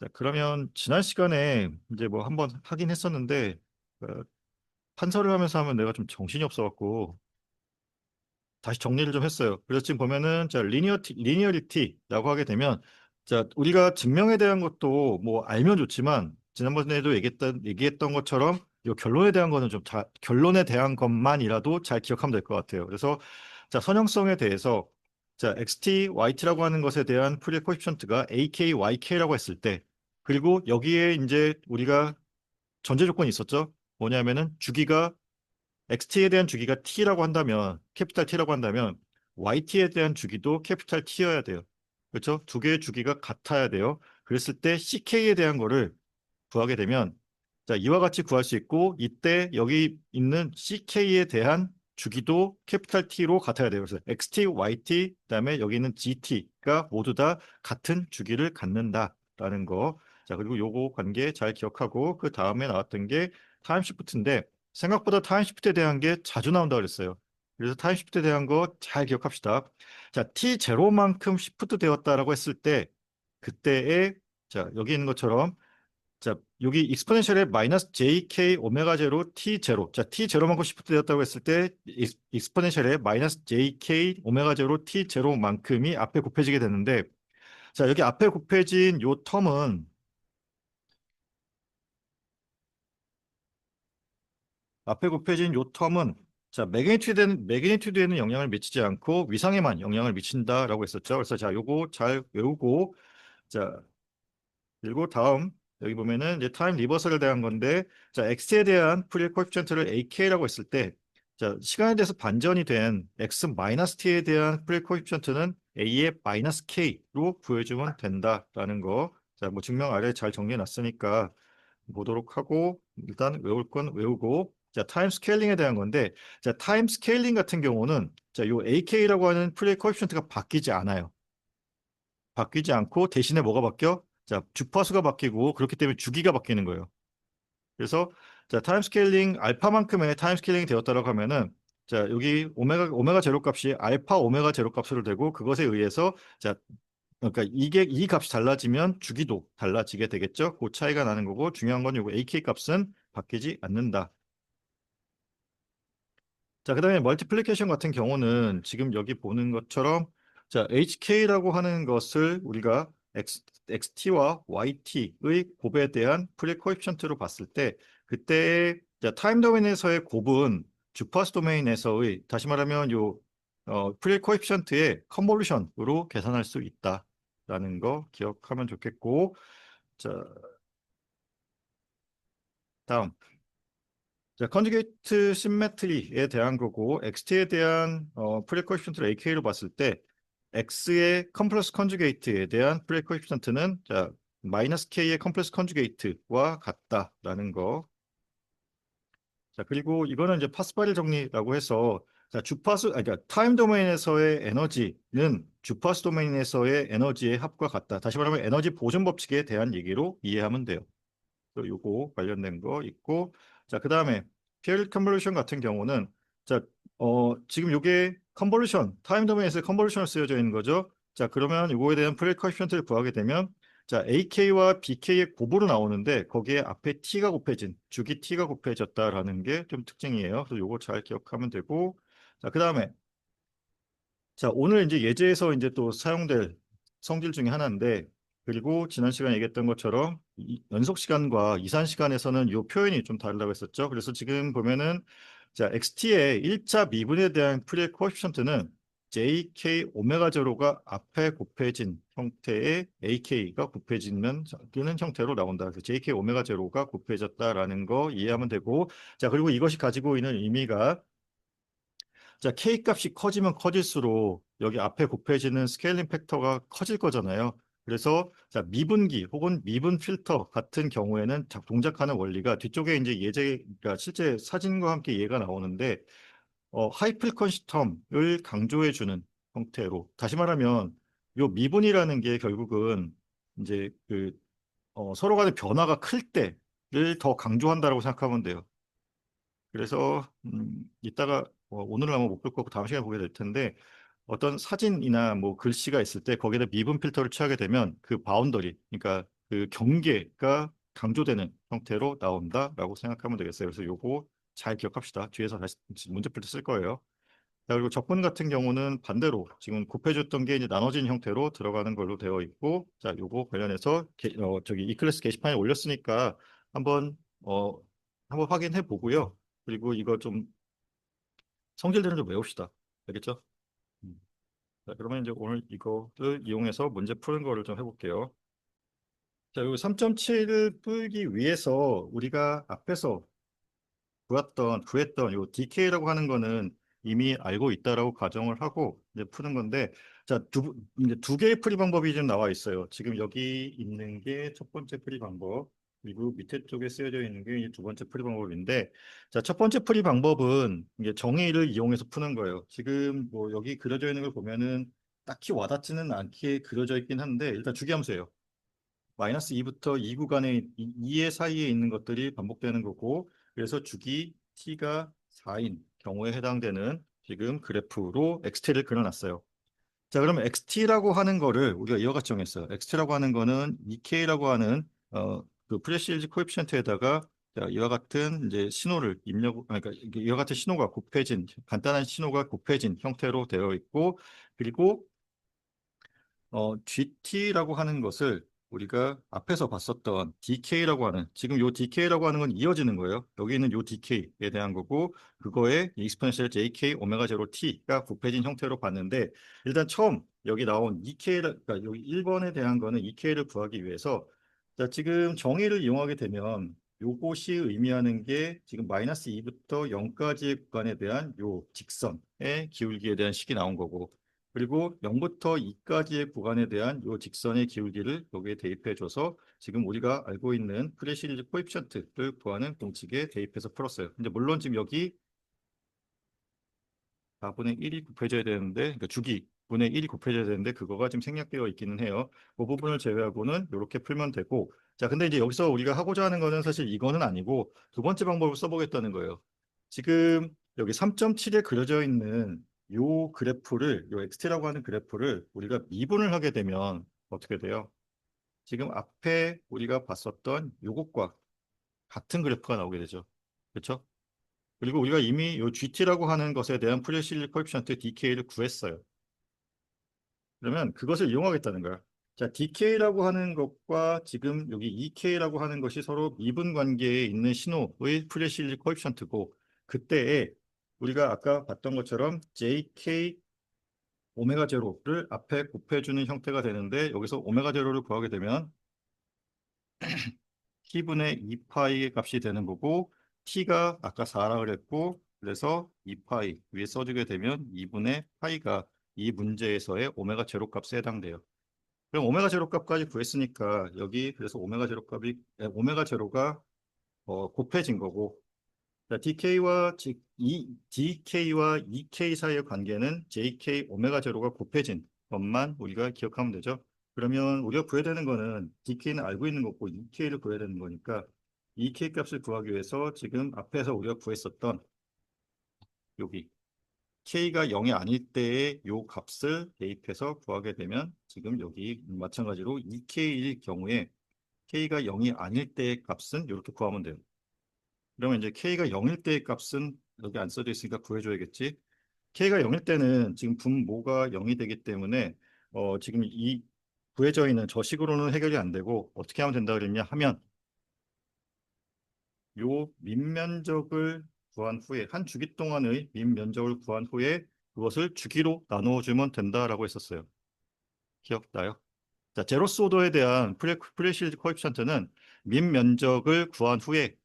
자, 그러면 지난 시간에 이제 뭐 한번 하긴 했었는데 어, 판서를 하면서 하면 내가 좀 정신이 없어갖고 다시 정리를 좀 했어요. 그래서 지금 보면은 자 리니어리티라고 하게 되면 자 우리가 증명에 대한 것도 뭐 알면 좋지만 지난번에도 얘기했던 것처럼 이 결론에 대한 거는 좀 결론에 대한 것만이라도 잘 기억하면 될 것 같아요. 그래서 자 선형성에 대해서 자 XT, YT라고 하는 것에 대한 풀이의 코에피션트가 AK, YK라고 했을 때 그리고 여기에 이제 우리가 전제 조건이 있었죠. 뭐냐면은 주기가 XT에 대한 주기가 T라고 한다면 캐피탈 T라고 한다면 YT에 대한 주기도 캐피탈 T여야 돼요. 그렇죠? 두 개의 주기가 같아야 돼요. 그랬을 때 CK에 대한 거를 구하게 되면 자, 이와 같이 구할 수 있고 이때 여기 있는 CK에 대한 주기도 캐피탈 T로 같아야 돼요. 그래서 XT, YT, 그다음에 여기 있는 GT가 모두 다 같은 주기를 갖는다라는 거. 자, 그리고 요거 관계 잘 기억하고 그 다음에 나왔던 게 타임 시프트인데 생각보다 타임 시프트에 대한 게 자주 나온다 그랬어요. 그래서 타임 시프트에 대한 거 잘 기억합시다. 자, T0만큼 시프트 되었다라고 했을 때 그때의 자, 여기 있는 것처럼 자, 여기 익스포넨셜에 마이너스 jk 오메가 제로 t 제로. 자, t 제로만큼 시프트 되었다고 했을 때 익스포넨셜에 마이너스 jk 오메가 제로 t 제로만큼이 앞에 곱해지게 되는데 자, 여기 앞에 곱해진 요 텀은 자, 매그니튜드에는 영향을 미치지 않고 위상에만 영향을 미친다라고 했었죠. 그래서 자, 요거 잘 외우고 자, 그리고 다음 여기 보면은 이제 타임 리버설에 대한 건데 자 x에 대한 프리엘 코에피션트를 ak라고 했을 때 자 시간에 대해서 반전이 된 x 마이너스 t에 대한 프리엘 코에피션트는 a의 마이너스 k로 구해주면 된다라는 거. 자 뭐 증명 아래 잘 정리해 놨으니까 보도록 하고 일단 외울 건 외우고 자 타임 스케일링에 대한 건데 자 타임 스케일링 같은 경우는 자요 ak라고 하는 프리엘 코에피션트가 바뀌지 않아요. 바뀌지 않고 대신에 뭐가 바뀌어? 자, 주파수가 바뀌고 그렇기 때문에 주기가 바뀌는 거예요. 그래서 자, 타임 스케일링 알파만큼의 타임 스케일링이 되었다고 하면은 자, 여기 오메가 제로 값이 알파 오메가 제로 값으로 되고 그것에 의해서 자, 그러니까 이게 이 값이 달라지면 주기도 달라지게 되겠죠. 그 차이가 나는 거고 중요한 건 요거 AK 값은 바뀌지 않는다. 자, 그다음에 멀티플리케이션 같은 경우는 지금 여기 보는 것처럼 자, HK라고 하는 것을 우리가 XT와 YT의 곱에 대한 프리 코에피션트로 봤을 때 그때의 자, 타임 도메인에서의 곱은 주파수 도메인에서의 다시 말하면 요 프리 코에피션트의 컨볼루션으로 계산할 수 있다라는 거 기억하면 좋겠고 자, 다음 자, 컨주게이트 시메트리에 대한 거고 XT에 대한 프리코에피션트를 AK로 봤을 때 X의 컴플렉스 컨주게이트에 대한 프리코에피션트는 자, 마이너스 K의 컴플렉스 컨주게이트와 같다라는 거. 자, 그리고 이거는 이제 파스파릴 정리라고 해서 자, 그러니까 타임 도메인에서의 에너지는 주파수 도메인에서의 에너지의 합과 같다. 다시 말하면 에너지 보존 법칙에 대한 얘기로 이해하면 돼요. 또 요거 관련된 거 있고 자 그다음에 피어리 컨볼루션 같은 경우는 자 지금 요게 컨볼루션 타임 도메인에서 컨볼루션을 쓰여져 있는 거죠. 자 그러면 요거에 대한 프리코에피션트를 구하게 되면 자 AK와 BK의 곱으로 나오는데 거기에 앞에 T가 곱해진 주기 T가 곱해졌다라는 게 좀 특징이에요. 그래서 요거 잘 기억하면 되고 자 그다음에 자, 오늘 이제 예제에서 이제 또 사용될 성질 중에 하나인데, 그리고 지난 시간에 얘기했던 것처럼 연속 시간과 이산 시간에서는 이 표현이 좀 다르다고 했었죠. 그래서 지금 보면은 자, XT의 1차 미분에 대한 프리의 코에피션트는 JK 오메가 제로가 앞에 곱해진 형태의 AK가 곱해지는 형태로 나온다. 그래서 JK 오메가 제로가 곱해졌다라는 거 이해하면 되고, 자, 그리고 이것이 가지고 있는 의미가 자, K 값이 커지면 커질수록 여기 앞에 곱해지는 스케일링 팩터가 커질 거잖아요. 그래서 자, 미분기 혹은 미분 필터 같은 경우에는 동작하는 원리가 뒤쪽에 이제 그러니까 실제 사진과 함께 예가 나오는데 하이 프리퀀시 텀을 강조해 주는 형태로 다시 말하면 요 미분이라는 게 결국은 이제 서로 간의 변화가 클 때를 더 강조한다라고 생각하면 돼요. 그래서 이따가 오늘은 아마 못 볼 거고 다음 시간에 보게 될 텐데 어떤 사진이나 뭐 글씨가 있을 때 거기에다 미분 필터를 취하게 되면 그 바운더리 그러니까 그 경계가 강조되는 형태로 나온다라고 생각하면 되겠어요. 그래서 요거 잘 기억합시다. 뒤에서 다시 문제 풀 때 쓸 거예요. 자, 그리고 적분 같은 경우는 반대로 지금 곱해줬던 게 이제 나눠진 형태로 들어가는 걸로 되어 있고, 자, 요거 관련해서 저기 이클래스 게시판에 올렸으니까 한번 어 한번 확인해 보고요. 그리고 이거 좀 성질들은 좀 외웁시다. 알겠죠? 음. 자, 그러면 이제 오늘 이거를 이용해서 문제 푸는 거를 좀 해볼게요. 자, 요 3.7을 풀기 위해서 우리가 앞에서 구했던 요 DK라고 하는 거는 이미 알고 있다라고 가정을 하고 이제 푸는 건데, 자, 이제 두 개의 풀이 방법이 좀 나와 있어요. 지금 여기 있는 게 첫 번째 풀이 방법, 그리고 밑에 쪽에 쓰여져 있는 게 이제 두 번째 풀이 방법인데, 자, 첫 번째 풀이 방법은 이제 정의를 이용해서 푸는 거예요. 지금 뭐 여기 그려져 있는 걸 보면은 딱히 와닿지는 않게 그려져 있긴 한데, 일단 주기함수예요. 마이너스 2부터 2 구간에 2의 사이에 있는 것들이 반복되는 거고, 그래서 주기 t가 4인 경우에 해당되는 지금 그래프로 xt를 그려놨어요. 자, 그러면 xt라고 하는 거를 우리가 이와 같이 정했어요. xt라고 하는 거는 ek라고 하는 그 프레시일즈 코에피션트에다가 자, 이와 같은 이제 신호를 입력, 그러니까 이와 같은 신호가 곱해진 간단한 신호가 곱해진 형태로 되어 있고, 그리고 GT라고 하는 것을 우리가 앞에서 봤었던 DK라고 하는, 지금 요 DK라고 하는 건 이어지는 거예요. 여기 있는 요 DK에 대한 거고, 그거에 익스포넨셜 JK 오메가 제로 T가 곱해진 형태로 봤는데, 일단 처음 여기 나온 그러니까 여기 1번에 대한 거는 EK를 구하기 위해서, 자, 지금 정의를 이용하게 되면 요것이 의미하는 게 지금 마이너스 2부터 0까지의 구간에 대한 요 직선의 기울기에 대한 식이 나온 거고, 그리고 0부터 2까지의 구간에 대한 이 직선의 기울기를 여기에 대입해줘서 지금 우리가 알고 있는 프레시리즈 코에피션트를 구하는 공식에 대입해서 풀었어요. 근데 물론 지금 여기 4분의 1이 곱해져야 되는데, 그러니까 주기 분의 1이 곱해져야 되는데 그거가 지금 생략되어 있기는 해요. 그 부분을 제외하고는 이렇게 풀면 되고, 자, 근데 이제 여기서 우리가 하고자 하는 거는 사실 이거는 아니고 두 번째 방법을 써보겠다는 거예요. 지금 여기 3.7에 그려져 있는 요 그래프를, 요 XT라고 하는 그래프를 우리가 미분을 하게 되면 어떻게 돼요? 지금 앞에 우리가 봤었던 요것과 같은 그래프가 나오게 되죠. 그렇죠? 그리고 우리가 이미 요 GT라고 하는 것에 대한 프레시리 코에피션트 DK를 구했어요. 그러면 그것을 이용하겠다는 거야. 자, DK라고 하는 것과 지금 여기 EK라고 하는 것이 서로 미분 관계에 있는 신호의 프레시리 코에피션트고, 그때에 우리가 아까 봤던 것처럼 JK 오메가 제로를 앞에 곱해주는 형태가 되는데, 여기서 오메가 제로를 구하게 되면 t분의 2파이의 값이 되는 거고, t가 아까 4라 그랬고, 그래서 2파이 위에 써주게 되면 2분의 파이가 이 문제에서의 오메가 제로 값에 해당돼요. 그럼 오메가 제로 값까지 구했으니까 여기 그래서 오메가 제로가 곱해진 거고, 자, DK와 EK 사이의 관계는 JK 오메가 제로가 곱해진 것만 우리가 기억하면 되죠. 그러면 우리가 구해야 되는 거는 DK는 알고 있는 거고 EK를 구해야 되는 거니까 EK 값을 구하기 위해서 지금 앞에서 우리가 구했었던 여기 K가 0이 아닐 때의 요 값을 대입해서 구하게 되면 지금 여기 마찬가지로 EK일 경우에 K가 0이 아닐 때의 값은 이렇게 구하면 돼요. 그러면 이제 K가 0일 때의 값은 여기 안 써져 있으니까 구해줘야겠지. K가 0일 때는 지금 분모가 0이 되기 때문에 지금 이 구해져 있는 저 식으로는 해결이 안 되고 어떻게 하면 된다 그랬냐 하면 요 밑면적을 구한 후에 한 주기 동안의 밑면적을 구한 후에 그것을 주기로 나누어 주면 된다라고 했었어요. 기억나요? 자, 제로스 오더에 대한 프레시드 코에피션트는 밑면적을 구한 후에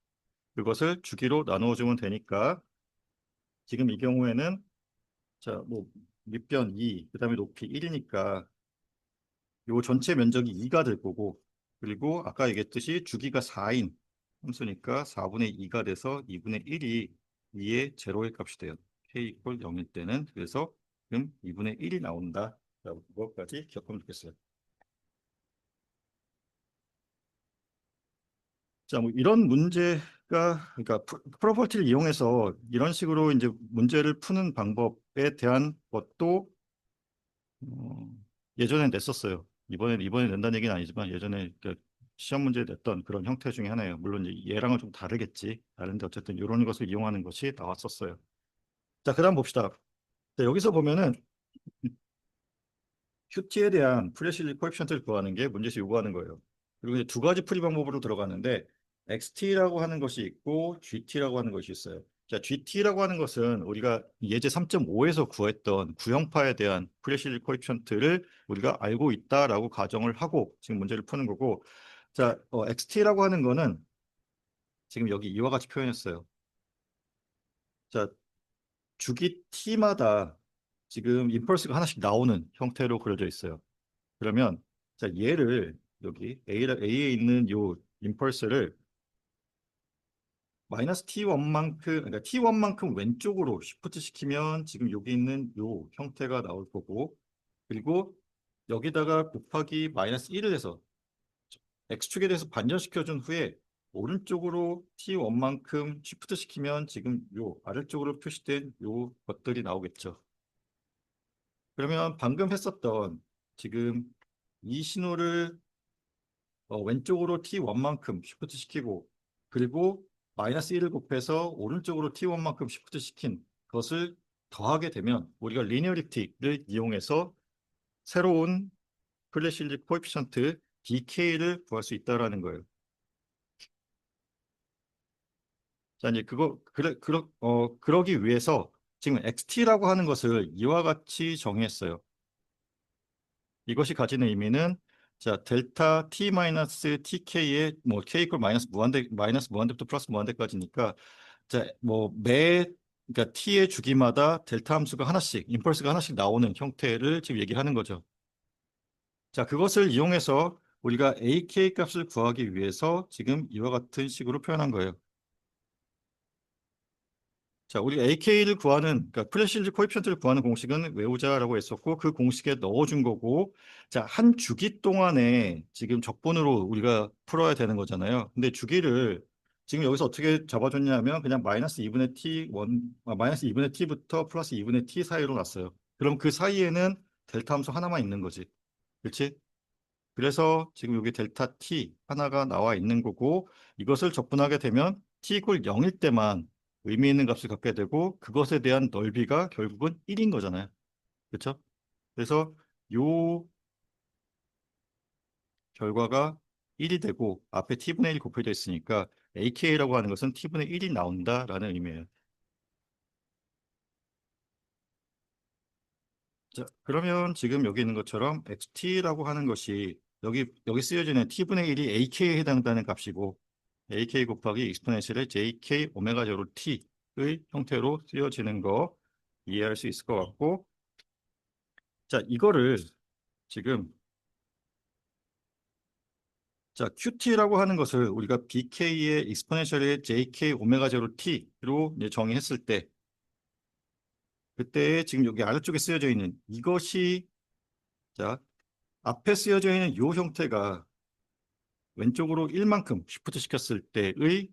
그것을 주기로 나누어 주면 되니까 지금 이 경우에는 자, 뭐 밑변 2, 그다음에 높이 1이니까 요 전체 면적이 2가 될 거고, 그리고 아까 얘기했듯이 주기가 4인 함수니까 4분의 2가 돼서 2분의 1이 2의 제로의 값이 돼요. k 이퀄 0일 때는. 그래서 지금 2분의 1이 나온다. 라고 그것까지 기억하면 좋겠어요. 자, 뭐 이런 문제가 그러니까 프로퍼티를 이용해서 이런 식으로 이제 문제를 푸는 방법에 대한 것도 어, 예전에 냈었어요. 이번에 낸다는 얘기는 아니지만 예전에 시험 문제에 냈던 그런 형태 중에 하나예요. 물론 이제 얘랑은 좀 다르겠지. 다른데 어쨌든 이런 것을 이용하는 것이 나왔었어요. 자, 그다음 봅시다. 자, 여기서 보면은 QT에 대한 프레시리 코에피션트를 구하는 게 문제에서 요구하는 거예요. 그리고 이제 두 가지 풀이 방법으로 들어가는데 XT라고 하는 것이 있고 GT라고 하는 것이 있어요. 자, GT라고 하는 것은 우리가 예제 3.5에서 구했던 구형파에 대한 프레시리 코에피션트를 우리가 알고 있다라고 가정을 하고 지금 문제를 푸는 거고, 자, XT라고 하는 거는 지금 여기 이와 같이 표현했어요. 자, 주기 t마다 지금 임펄스가 하나씩 나오는 형태로 그려져 있어요. 그러면 자, 얘를 여기 A에 있는 요 임펄스를 마이너스 T1만큼, 그러니까 T1만큼 왼쪽으로 시프트 시키면 지금 여기 있는 요 형태가 나올 거고, 그리고 여기다가 곱하기 마이너스 1을 해서 X축에 대해서 반전시켜 준 후에 오른쪽으로 T1만큼 시프트 시키면 지금 요 아래쪽으로 표시된 요 것들이 나오겠죠. 그러면 방금 했었던 지금 이 신호를 왼쪽으로 T1만큼 시프트 시키고, 그리고 마이너스 1을 곱해서 오른쪽으로 T1만큼 시프트 시킨 것을 더하게 되면 우리가 리니어리티를 이용해서 새로운 플래시리 코에피션트 DK를 구할 수 있다라는 거예요. 자, 이제 그러기 위해서 지금 XT라고 하는 것을 이와 같이 정의했어요. 이것이 가지는 의미는 자, 델타 t 마이너스 tK의 뭐 k 이퀄 마이너스 무한대부터 플러스 무한대까지니까 자, 그러니까 t의 주기마다 델타 함수가 하나씩, 임펄스가 하나씩 나오는 형태를 지금 얘기하는 거죠. 자, 그것을 이용해서 우리가 AK 값을 구하기 위해서 지금 이와 같은 식으로 표현한 거예요. 자, 우리가 AK를 구하는, 그러니까 플래시즈 코에피션트를 구하는 공식은 외우자라고 했었고, 그 공식에 넣어준 거고, 자, 한 주기 동안에 지금 적분으로 우리가 풀어야 되는 거잖아요. 근데 주기를 지금 여기서 어떻게 잡아줬냐면, 그냥 마이너스 2분의 마이너스 2분의 t부터 플러스 2분의 t 사이로 놨어요. 그럼 그 사이에는 델타 함수 하나만 있는 거지. 그렇지? 그래서 지금 여기 델타 t 하나가 나와 있는 거고, 이것을 적분하게 되면 t 이퀄 0일 때만 의미 있는 값을 갖게 되고, 그것에 대한 넓이가 결국은 1인 거잖아요. 그렇죠? 그래서 요 결과가 1이 되고 앞에 t분의 1이 곱해져 있으니까 ak라고 하는 것은 t분의 1이 나온다라는 의미예요. 자, 그러면 지금 여기 있는 것처럼 xt라고 하는 것이 여기 쓰여지는 t분의 1이 ak에 해당되는 값이고, AK 곱하기 익스포넨셜의 JK 오메가 제로 T의 형태로 쓰여지는 거 이해할 수 있을 것 같고, 자, 이거를 지금 자, QT라고 하는 것을 우리가 BK의 익스포넨셜의 JK 오메가 제로 T로 이제 정의했을 때, 그때 지금 여기 아래쪽에 쓰여져 있는 이것이 자, 앞에 쓰여져 있는 이 형태가 왼쪽으로 1만큼 시프트 시켰을 때의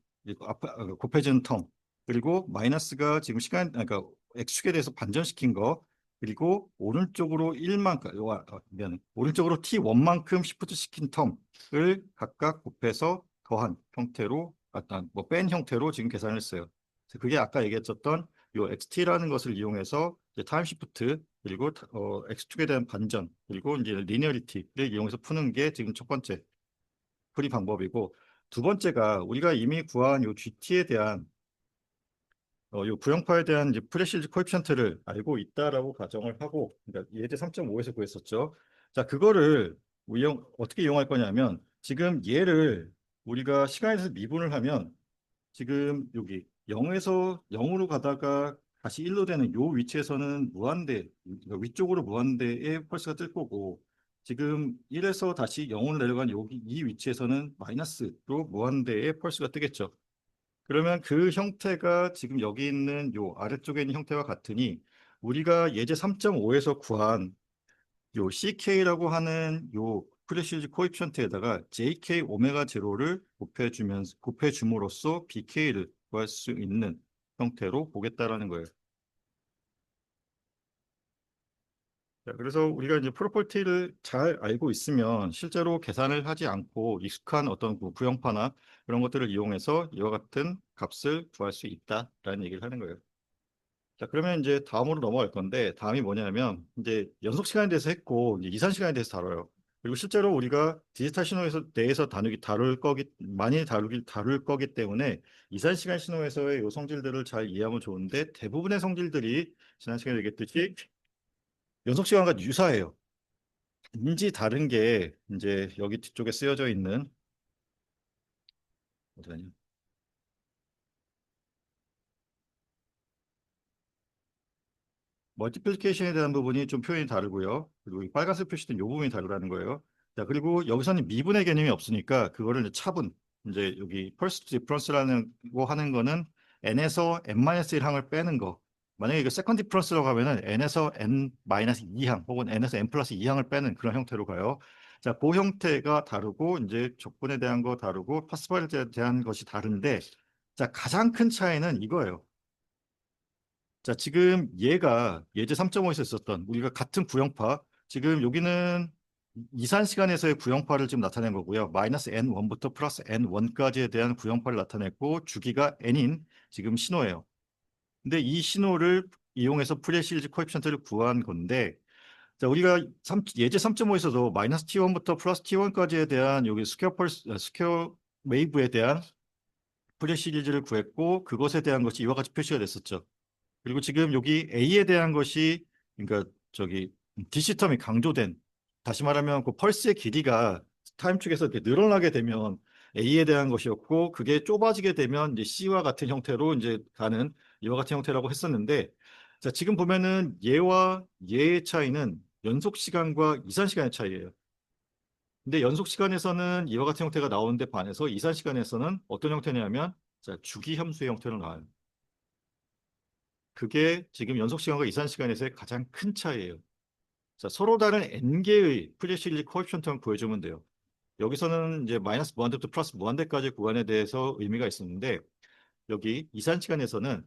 곱해지는 텀, 그리고 마이너스가 지금 그러니까 x축에 대해서 반전시킨 거, 그리고 오른쪽으로 1만큼 오른쪽으로 t1만큼 시프트 시킨 텀을 각각 곱해서 더한 형태로 뺀 형태로 지금 계산을 했어요. 그래서 그게 아까 얘기했었던 요 xt라는 것을 이용해서 이제 타임 시프트, 그리고 x축에 대한 반전, 그리고 이제 리니어리티를 이용해서 푸는 게 지금 첫 번째 풀이 방법이고, 두 번째가 우리가 이미 구한 요 GT에 대한 요 구형파에 대한 이제 프레시즈 코에피션트를 알고 있다라고 가정을 하고, 그러니까 예제 3.5에서 구했었죠. 자, 그거를 어떻게 이용할 거냐면, 지금 얘를 우리가 시간에서 미분을 하면 지금 여기 0에서 0으로 가다가 다시 1로 되는 요 위치에서는 무한대, 그러니까 위쪽으로 무한대의 펄스가 뜰 거고, 지금 1에서 다시 0으로 내려간 여기 이 위치에서는 마이너스로 무한대의 펄스가 뜨겠죠. 그러면 그 형태가 지금 여기 있는 요 아래쪽에 있는 형태와 같으니, 우리가 예제 3.5에서 구한 요 CK라고 하는 요 프레시즈 코에피션트에다가 JK 오메가 제로를 곱해줌으로써 BK를 구할 수 있는 형태로 보겠다라는 거예요. 자, 그래서 우리가 이제 프로퍼티를 잘 알고 있으면 실제로 계산을 하지 않고 익숙한 어떤 그 구형파나 그런 것들을 이용해서 이와 같은 값을 구할 수 있다라는 얘기를 하는 거예요. 자, 그러면 이제 다음으로 넘어갈 건데, 다음이 뭐냐면, 이제 연속 시간에 대해서 했고, 이제 이산 시간에 대해서 다뤄요. 그리고 실제로 우리가 디지털 신호에서 대해서 많이 다룰 거기 때문에 이산 시간 신호에서의 이 성질들을 잘 이해하면 좋은데, 대부분의 성질들이 지난 시간에 얘기했듯이 연속 시간과 유사해요. 인지 다른 게 이제 여기 뒤쪽에 쓰여져 있는, 어디가냐? 멀티플리케이션에 대한 부분이 좀 표현이 다르고요. 그리고 이 빨간색 표시된 이 부분이 다르다는 거예요. 자, 그리고 여기서는 미분의 개념이 없으니까 그거를 이제 차분, 이제 여기 first difference라는 거 하는 거는 n에서 n-1 항을 빼는 거. 만약에 이거 second difference라고 하면은 n에서 n-2항 혹은 n에서 n 플러스 2항을 빼는 그런 형태로 가요. 자, 그 형태가 다르고 이제 적분에 대한 거 다르고 파스발에 대한 것이 다른데, 자, 가장 큰 차이는 이거예요. 자, 지금 얘가 예제 3.5에서 있었던 우리가 같은 구형파, 지금 여기는 이산 시간에서의 구형파를 지금 나타낸 거고요. 마이너스 n1부터 플러스 n1까지에 대한 구형파를 나타냈고 주기가 n인 지금 신호예요. 근데 이 신호를 이용해서 프레시리즈 코에피션트를 구한 건데, 자, 우리가 예제 3.5에서도 마이너스 t1부터 플러스 t1까지에 대한 여기 스퀘어 웨이브에 대한 프레시리즈를 구했고 그것에 대한 것이 이와 같이 표시가 됐었죠. 그리고 지금 여기 A에 대한 것이, 그러니까 저기 DC 텀이 강조된, 다시 말하면 그 펄스의 길이가 타임 축에서 이렇게 늘어나게 되면 A에 대한 것이었고 그게 좁아지게 되면 이제 C와 같은 형태로 이제 가는 이와 같은 형태라고 했었는데, 자, 지금 보면은 얘와 얘의 차이는 연속 시간과 이산 시간의 차이예요. 근데 연속 시간에서는 이와 같은 형태가 나오는데 반해서 이산 시간에서는 어떤 형태냐면, 자, 주기 함수의 형태로 나와요. 그게 지금 연속 시간과 이산 시간에서의 가장 큰 차이예요. 자, 서로 다른 n개의 프레시리즈 코에피션트만 구해주면 돼요. 여기서는 이제 마이너스 무한대부터 플러스 무한대까지 구간에 대해서 의미가 있었는데, 여기 이산 시간에서는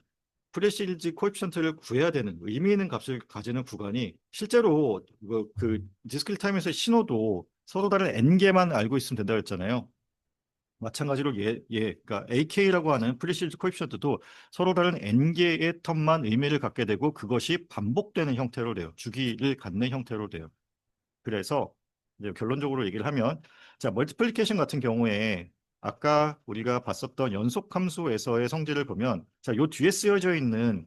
프레시리즈 코에피션트를 구해야 되는 의미 있는 값을 가지는 구간이 실제로 그 디스크리트 타임에서의 신호도 서로 다른 n개만 알고 있으면 된다고 했잖아요. 마찬가지로 그러니까 AK라고 하는 프리시즈 코에피션트도 서로 다른 n개의 텀만 의미를 갖게 되고 그것이 반복되는 형태로 돼요. 주기를 갖는 형태로 돼요. 그래서 이제 결론적으로 얘기를 하면, 자, 멀티플리케이션 같은 경우에 아까 우리가 봤었던 연속 함수에서의 성질을 보면, 자, 요 뒤에 쓰여져 있는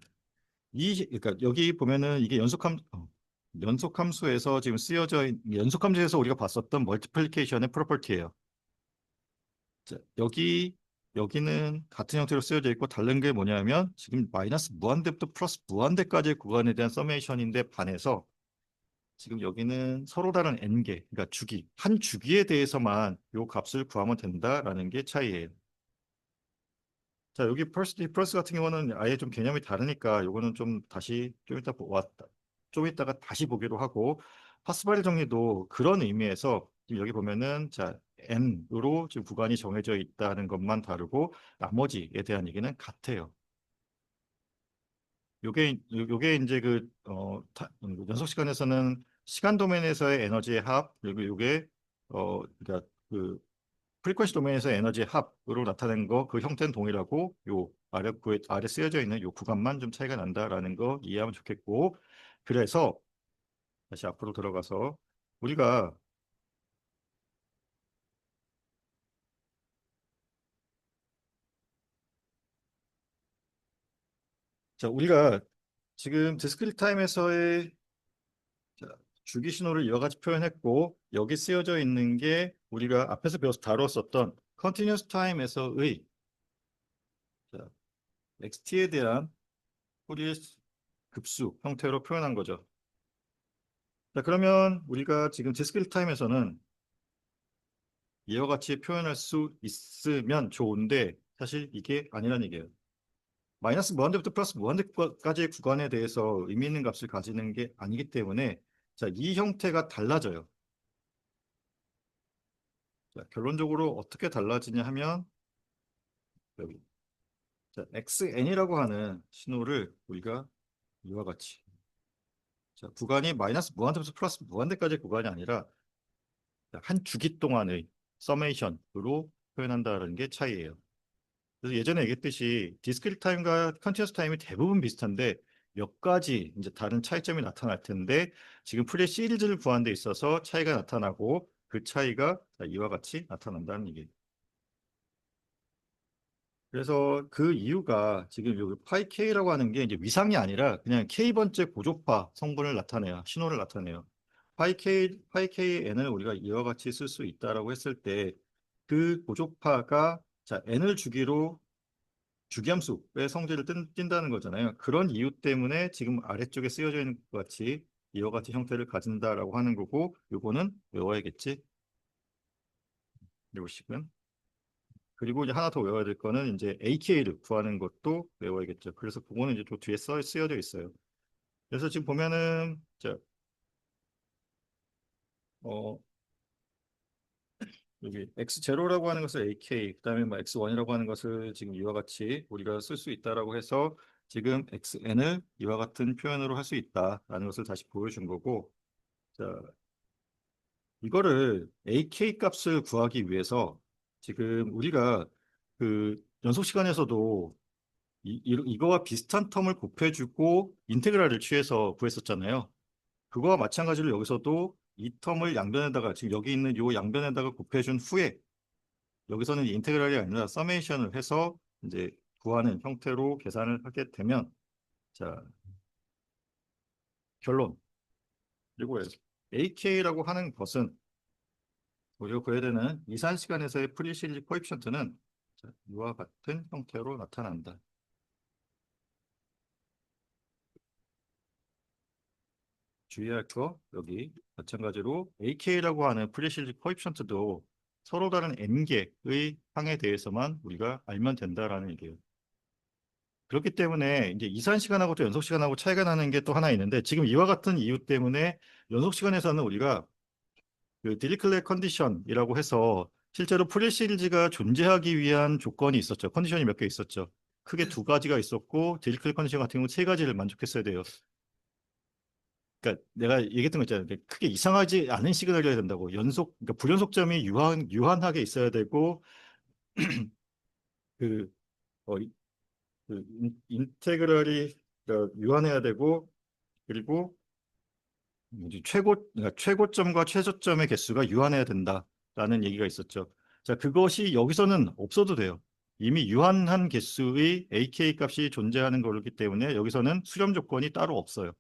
그러니까 여기 보면은 이게 연속 함수에서 지금 연속 함수에서 우리가 봤었던 멀티플리케이션의 프로퍼티예요. 자, 여기는 같은 형태로 쓰여져 있고 다른 게 뭐냐면 지금 마이너스 무한대부터 플러스 무한대까지의 구간에 대한 서메이션인데 반해서 지금 여기는 서로 다른 n개, 그러니까 한 주기에 대해서만 요 값을 구하면 된다라는 게 차이예요. 자, 여기 퍼스트 디퍼런스 같은 경우는 아예 좀 개념이 다르니까 요거는 좀 이따가 다시 보기로 하고, 파스바리 정리도 그런 의미에서 지금 여기 보면은, 자, n으로 지금 구간이 정해져 있다는 것만 다르고 나머지에 대한 얘기는 같아요. 요게 이제 연속 시간에서는 시간 도메인에서의 에너지의 합, 그리고 요게 그러니까 그 프리퀀시 도메인에서 에너지의 합으로 나타낸 거 그 형태는 동일하고 요 아래 쓰여져 있는 요 구간만 좀 차이가 난다라는 거 이해하면 좋겠고, 그래서 다시 앞으로 들어가서 우리가 우리가 지금 디스크리트 타임에서의 자, 주기 신호를 이와 같이 표현했고 여기 쓰여져 있는 게 우리가 앞에서 배워서 다뤘었던 컨티뉴어스 타임에서의 XT에 대한 포리에 급수 형태로 표현한 거죠. 자, 그러면 우리가 지금 디스크리트 타임에서는 이와 같이 표현할 수 있으면 좋은데 사실 이게 아니란 얘기예요. 마이너스 무한대부터 플러스 무한대까지의 구간에 대해서 의미 있는 값을 가지는 게 아니기 때문에, 자, 이 형태가 달라져요. 자, 결론적으로 어떻게 달라지냐 하면 여기, 자, xn이라고 하는 신호를 우리가 이와 같이 자, 구간이 마이너스 무한대부터 플러스 무한대까지의 구간이 아니라 한 주기 동안의 서메이션으로 표현한다는 게 차이예요. 그래서 예전에 얘기했듯이 디스크리트 타임과 컨티뉴어스 타임이 대부분 비슷한데 몇 가지 이제 다른 차이점이 나타날 텐데 지금 풀의 시리즈를 구하는 데 있어서 차이가 나타나고 그 차이가 이와 같이 나타난다는 얘기예요. 그래서 그 이유가 지금 여기 파이 K라고 하는 게 이제 위상이 아니라 그냥 K번째 고조파 성분을 나타내요. 신호를 나타내요. 파이 K N을 우리가 이와 같이 쓸 수 있다라고 했을 때 그 고조파가 자, N을 주기로 주기함수의 성질을 띈다는 거잖아요. 그런 이유 때문에 지금 아래쪽에 쓰여져 있는 것 같이 이와 같이 형태를 가진다라고 하는 거고 요거는 외워야겠지. 요 식은. 그리고 이제 하나 더 외워야 될 거는 이제 AK를 구하는 것도 외워야겠죠. 그래서 그거는 이제 또 뒤에 쓰여져 있어요. 그래서 지금 보면은 자, 어, 여기 X0라고 하는 것을 AK, 그다음에 뭐 X1이라고 하는 것을 지금 이와 같이 우리가 쓸 수 있다라고 해서 지금 XN을 이와 같은 표현으로 할 수 있다라는 것을 다시 보여준 거고, 자, 이거를 AK 값을 구하기 위해서 지금 우리가 그 연속 시간에서도 이거와 비슷한 텀을 곱해주고 인테그랄을 취해서 구했었잖아요. 그거와 마찬가지로 여기서도 이 텀을 양변에다가 지금 여기 있는 요 양변에다가 곱해준 후에 여기서는 인테그랄이 아니라 서메이션을 해서 이제 구하는 형태로 계산을 하게 되면 자 결론 그리고 AK라고 하는 것은 우리가 구해야 되는 이산 시간에서의 프리시리즈 코에피션트는 이와 같은 형태로 나타난다. 주의할 거 여기 마찬가지로 AK라고 하는 프리시리즈 코에피션트도 서로 다른 n개의 항에 대해서만 우리가 알면 된다라는 얘기예요. 그렇기 때문에 이제 이산 시간하고 또 연속 시간하고 차이가 나는 게 또 하나 있는데 지금 이와 같은 이유 때문에 연속 시간에서는 우리가 그 디리클렛 컨디션이라고 해서 실제로 프리 시리즈가 존재하기 위한 조건이 있었죠. 컨디션이 몇 개 있었죠. 크게 두 가지가 있었고 디리클렛 컨디션 같은 경우 세 가지를 만족했어야 돼요. 그러니까 내가 얘기했던 거 있잖아요. 크게 이상하지 않은 시그널이어야 된다고. 그러니까 불연속점이 유한하게 있어야 되고 그, 그 인테그럴이 그러니까 유한해야 되고 그리고 이제 그러니까 최고점과 최저점의 개수가 유한해야 된다라는 얘기가 있었죠. 자, 그것이 여기서는 없어도 돼요. 이미 유한한 개수의 AK 값이 존재하는 거기 때문에 여기서는 수렴 조건이 따로 없어요.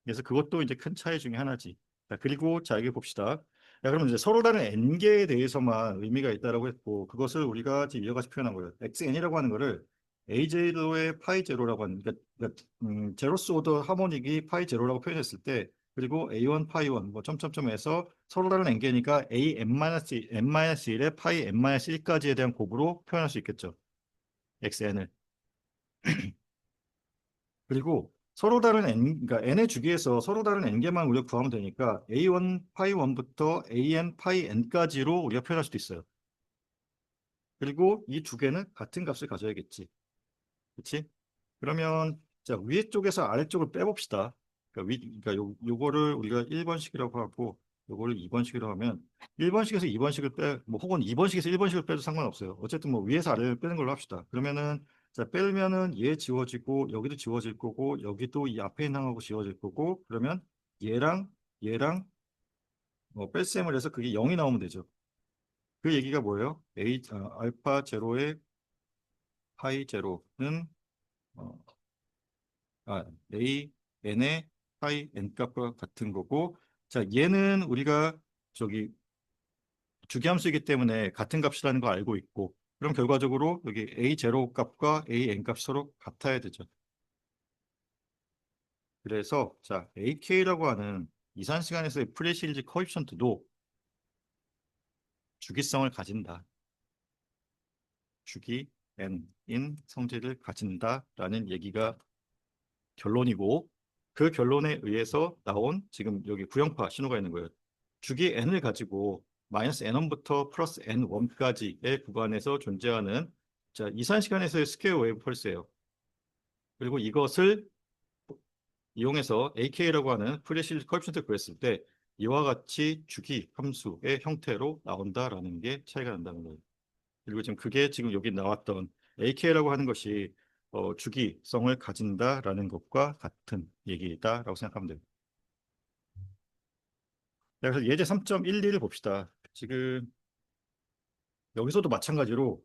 그래서 그것도 이제 큰 차이 중에 하나지. 자, 그리고 자, 여기 봅시다. 자, 그러면 이제 서로 다른 n개에 대해서만 의미가 있다라고 했고, 그것을 우리가 지금 이와 같이 표현한 거예요. xn이라고 하는 거를 AJ로의 파이 제로라고 하는, 제로스 오더 하모닉이 파이 제로라고 표현했을 때, 그리고 A1 파이 1, 뭐 점점점에서 서로 다른 n개니까 n-1의 파이 n-1까지에 대한 곱으로 표현할 수 있겠죠. xn을. 그리고 서로 다른 그러니까 n의 주기에서 서로 다른 n개만 우리가 구하면 되니까 a1 파이 1부터 an 파이 n까지로 우리가 표현할 수도 있어요. 그리고 이 두 개는 같은 값을 가져야겠지. 그렇지? 그러면 자 위에 쪽에서 아래쪽을 빼봅시다. 그러니까 요거를 우리가 1번식이라고 하고 요거를 2번식이라고 하면 1번식에서 2번식을 뭐 혹은 2번식에서 1번식을 빼도 상관없어요. 어쨌든 뭐 위에서 아래를 빼는 걸로 합시다. 그러면은 자 빼면은 얘 지워지고 여기도 지워질 거고 여기도 이 앞에 있는 항하고 지워질 거고 그러면 얘랑 얘랑 뺄셈을 해서 그게 0이 나오면 되죠. 그 얘기가 뭐예요? 알파 제로의 파이 제로는 어, A, N의 파이 N 값과 같은 거고, 자, 얘는 우리가 저기 주기함수이기 때문에 같은 값이라는 거 알고 있고, 그럼 결과적으로 여기 A0 값과 AN 값이 서로 같아야 되죠. 그래서 자, AK라고 하는 이산시간에서의 프레시리즈 코에피션트도 주기성을 가진다. 주기 N인 성질을 가진다라는 얘기가 결론이고 그 결론에 의해서 나온 지금 여기 구형파 신호가 있는 거예요. 주기 n을 가지고 마이너스 n1부터 플러스 n1까지의 구간에서 존재하는 자, 이산 시간에서의 스퀘어 웨이브 펄스예요. 그리고 이것을 이용해서 AK라고 하는 프리시리즈 코에피션트를 구했을 때 이와 같이 주기 함수의 형태로 나온다라는 게 차이가 난다는 거예요. 그리고 지금 그게 지금 여기 나왔던 AK라고 하는 것이 주기성을 가진다라는 것과 같은 얘기다라고 생각하면 돼요. 그래서 예제 3.11을 봅시다. 지금 여기서도 마찬가지로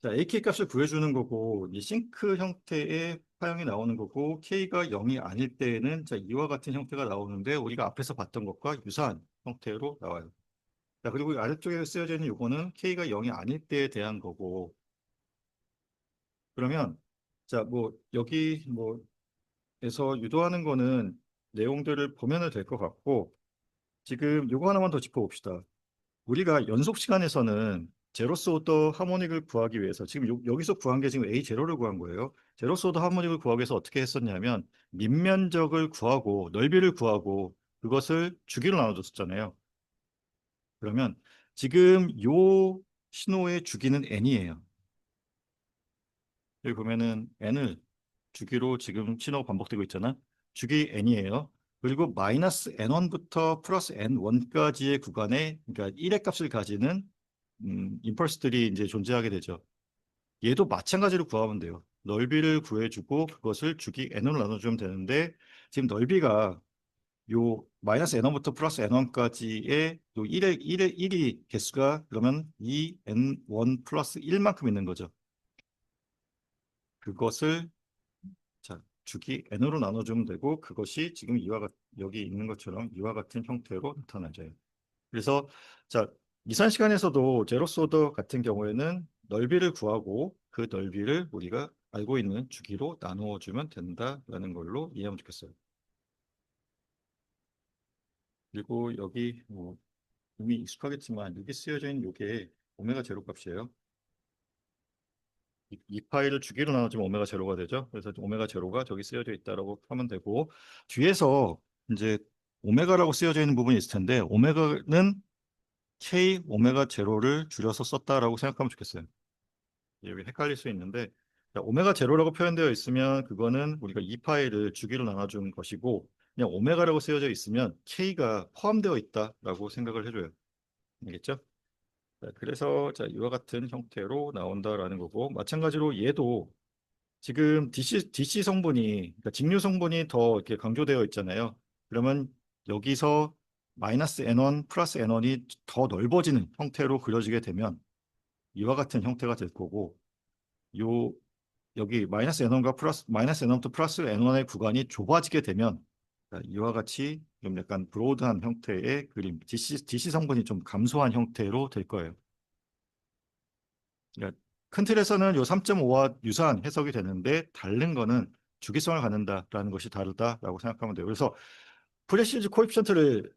자, AK 값을 구해주는 거고 이 싱크 형태의 파형이 나오는 거고 K가 0이 아닐 때에는 자, 이와 같은 형태가 나오는데 우리가 앞에서 봤던 것과 유사한 형태로 나와요. 자, 그리고 아래쪽에 쓰여져 있는 요거는 K가 0이 아닐 때에 대한 거고 그러면 자, 뭐 여기 뭐에서 유도하는 거는 내용들을 보면 될 것 같고 지금 요거 하나만 더 짚어봅시다. 우리가 연속 시간에서는 제로스 오더 하모닉을 구하기 위해서 지금 여기서 구한 게 지금 A0를 구한 거예요. 제로스 오더 하모닉을 구하기 위해서 어떻게 했었냐면 밑면적을 구하고 넓이를 구하고 그것을 주기로 나눠줬었잖아요. 그러면 지금 요 신호의 주기는 n이에요. 여기 보면은 n을 주기로 지금 신호가 반복되고 있잖아. 주기 n이에요. 그리고 마이너스 n1부터 플러스 n1까지의 구간에 그러니까 1의 값을 가지는 임펄스들이 이제 존재하게 되죠. 얘도 마찬가지로 구하면 돼요. 넓이를 구해주고 그것을 주기 n으로 나눠주면 되는데 지금 넓이가 요 마이너스 n1부터 플러스 n1까지의 요 1이 개수가 그러면 2n1 플러스 1만큼 있는 거죠. 그것을 자, 주기 n으로 나눠주면 되고 그것이 지금 여기 있는 것처럼 이와 같은 형태로 나타나죠. 그래서 자, 이산 시간에서도 제로스 오더 같은 경우에는 넓이를 구하고 그 넓이를 우리가 알고 있는 주기로 나누어 주면 된다라는 걸로 이해하면 좋겠어요. 그리고 여기 뭐 이미 익숙하겠지만 여기 쓰여져 있는 이게 오메가 제로 값이에요. 이 파일을 주기로 나눠주면 오메가 제로가 되죠. 그래서 오메가 제로가 저기 쓰여져 있다라고 하면 되고 뒤에서 이제 오메가라고 쓰여져 있는 부분이 있을 텐데 오메가는 K 오메가 제로를 줄여서 썼다라고 생각하면 좋겠어요. 여기 헷갈릴 수 있는데 자, 오메가 제로라고 표현되어 있으면 그거는 우리가 이 파일을 주기로 나눠준 것이고 그냥 오메가라고 쓰여져 있으면 K가 포함되어 있다라고 생각을 해줘요. 알겠죠? 자, 그래서 자, 이와 같은 형태로 나온다라는 거고 마찬가지로 얘도 지금 DC 성분이 그러니까 직류 성분이 더 이렇게 강조되어 있잖아요. 그러면 여기서 마이너스 N1 플러스 N1이 더 넓어지는 형태로 그려지게 되면 이와 같은 형태가 될 거고 요 여기 마이너스 N1과 플러스 마이너스 N1부터 플러스 N1의 구간이 좁아지게 되면 이와 같이 좀 약간 브로드한 형태의 그림, DC 성분이 좀 감소한 형태로 될 거예요. 그러니까 큰 틀에서는 요 3.5와 유사한 해석이 되는데 다른 거는 주기성을 갖는다라는 것이 다르다라고 생각하면 돼요. 그래서 프레시리즈 코에피션트를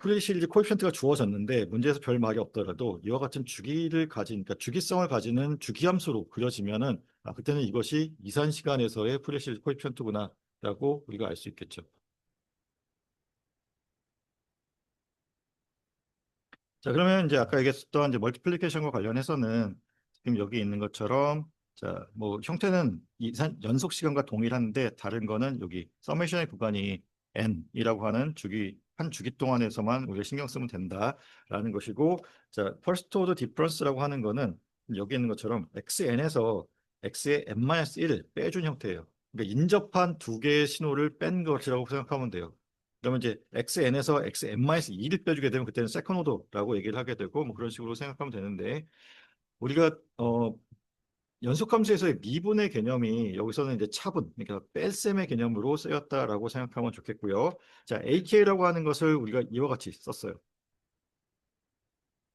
프레시리즈 코에피션트가 주어졌는데 문제에서 별 말이 없더라도 이와 같은 주기를 가진 그러니까 주기성을 가지는 주기함수로 그려지면은 그때는 이것이 이산 시간에서의 프레시리즈 코에피션트구나라고 우리가 알 수 있겠죠. 자, 그러면 이제 아까 얘기했었던 이제 멀티플리케이션과 관련해서는 지금 여기 있는 것처럼 자, 뭐 형태는 이산 연속 시간과 동일한데 다른 거는 여기 서메이션의 구간이 n이라고 하는 한 주기 동안에서만 우리가 신경 쓰면 된다라는 것이고 자, first order difference라고 하는 거는 여기 있는 것처럼 xn에서 x의 n-1을 빼준 형태예요. 그러니까 인접한 두 개의 신호를 뺀 것이라고 생각하면 돼요. 그러면 이제 xn에서 xn-2를 빼주게 되면 그때는 세컨 오더라고 얘기를 하게 되고 뭐 그런 식으로 생각하면 되는데 우리가 연속함수에서의 미분의 개념이 여기서는 이제 차분 그러니까 뺄셈의 개념으로 쓰였다라고 생각하면 좋겠고요. 자, AK라고 하는 것을 우리가 이와 같이 썼어요.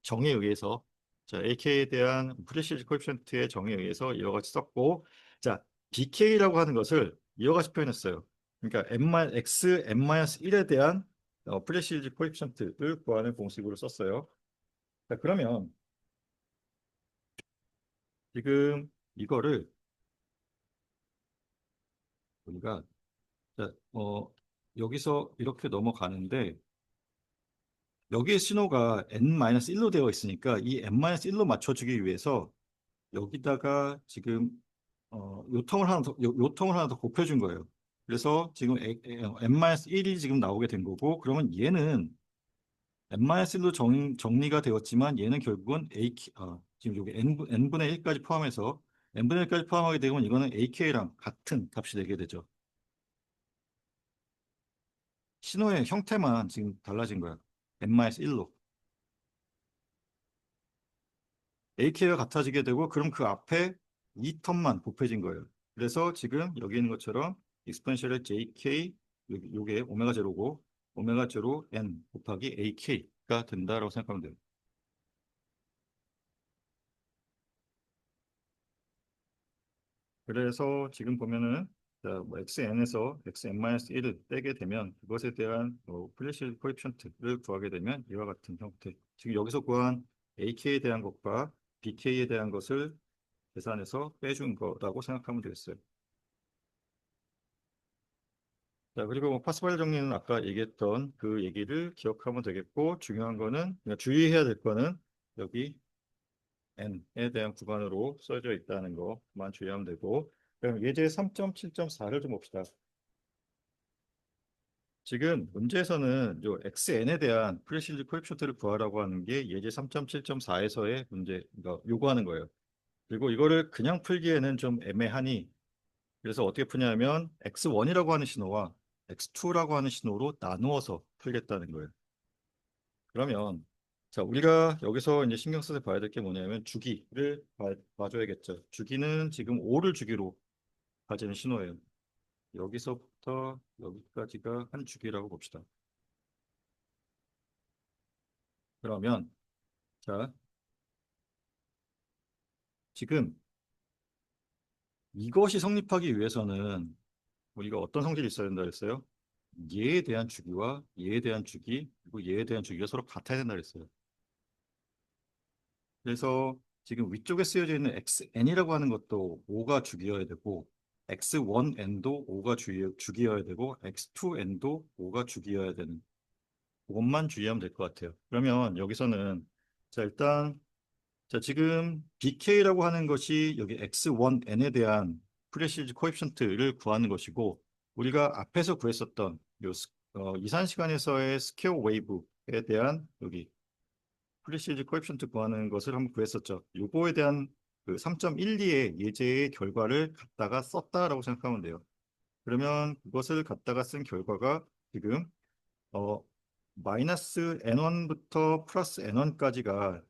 정의에 의해서 자, AK에 대한 프레시리즈 코에피션트의 정의에 의해서 이와 같이 썼고 자, BK라고 하는 것을 이와 같이 표현했어요. 그러니까 x n-1에 대한 프레시리즈 코에피션트를 구하는 공식으로 썼어요. 자, 그러면 지금 이거를 우리가 자, 여기서 이렇게 넘어가는데 여기에 신호가 n-1로 되어 있으니까 이 n-1로 맞춰주기 위해서 여기다가 지금 요통을 하나 더 곱해준 거예요. 그래서 지금 n-1이 지금 나오게 된 거고, 그러면 얘는 n-1로 정리가 되었지만 얘는 결국은 지금 여기 n분의 1까지 포함해서 n분의 1까지 포함하게 되면 이거는 ak랑 같은 값이 되게 되죠. 신호의 형태만 지금 달라진 거야. n-1로. ak가 같아지게 되고 그럼 그 앞에 2텀만 곱해진 거예요. 그래서 지금 여기 있는 것처럼 익스포넨셜의 jk 요게 오메가 제로고 오메가 제로 n 곱하기 ak가 된다라고 생각하면 돼요. 그래서 지금 보면은 자, 뭐 xn에서 xn-1을 빼게 되면 그것에 대한 플래시 코에피션트를 구하게 되면 이와 같은 형태. 지금 여기서 구한 ak에 대한 것과 bk에 대한 것을 계산해서 빼준 거라고 생각하면 되겠어요. 자, 그리고 뭐 파스칼 정리는 아까 얘기했던 그 얘기를 기억하면 되겠고, 중요한 거는, 그러니까 주의해야 될 거는 여기 n에 대한 구간으로 써져 있다는 것만 주의하면 되고, 그럼 예제 3.7.4를 좀 봅시다. 지금 문제에서는 요 xn에 대한 프레시즈 코에피션트를 구하라고 하는 게 예제 3.7.4에서의 문제, 그러니까 요구하는 거예요. 그리고 이거를 그냥 풀기에는 좀 애매하니 그래서 어떻게 푸냐면 x1이라고 하는 신호와 x2라고 하는 신호로 나누어서 풀겠다는 거예요. 그러면 자 우리가 여기서 이제 신경 써서 봐야 될 게 뭐냐면 주기를 봐줘야겠죠. 주기는 지금 5를 주기로 가지는 신호예요. 여기서부터 여기까지가 한 주기라고 봅시다. 그러면 자 지금 이것이 성립하기 위해서는 우리가 어떤 성질이 있어야 된다 그랬어요? 얘에 대한 주기와 얘에 대한 주기 그리고 얘에 대한 주기가 서로 같아야 된다 그랬어요. 그래서 지금 위쪽에 쓰여져 있는 xn이라고 하는 것도 5가 주기여야 되고 x1n도 5가 주기여야 되고 x2n도 5가 주기여야 되는 그것만 주의하면 될 것 같아요. 그러면 여기서는 자 일단 자 지금 bk라고 하는 것이 여기 x1n에 대한 프레시즈 코에피션트를 구하는 것이고 우리가 앞에서 구했었던 이산 시간에서의 스퀘어 웨이브에 대한 여기 프리시즈 코에피션트 구하는 것을 한번 구했었죠. 요거에 대한 그 3.12의 예제의 결과를 갖다가 썼다라고 생각하면 돼요. 그러면 그것을 갖다가 쓴 결과가 지금 어 마이너스 n1부터 플러스 n1까지가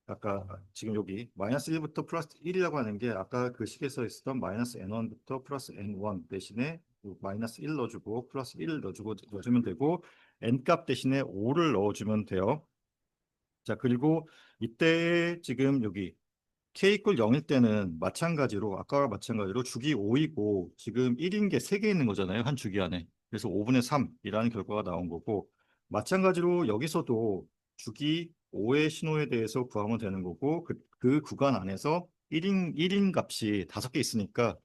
아까 지금 여기 마이너스 1부터 플러스 1이라고 하는 게 아까 그 식에서 있었던 마이너스 n1부터 플러스 n1 대신에 마이너스 1 넣어주고 플러스 1 넣어주고 넣어주면 되고 n 값 대신에 5를 넣어주면 돼요. 자, 그리고 이때 지금 여기 k 이퀄 0일 때는 마찬가지로 아까와 마찬가지로 주기 5이고 지금 1인 게 3개 있는 거잖아요. 한 주기 안에. 그래서 5분의 3이라는 결과가 나온 거고 마찬가지로 여기서도 주기 5의 신호에 대해서 구하면 되는 거고 그 구간 안에서 1인 값이 5개 있으니까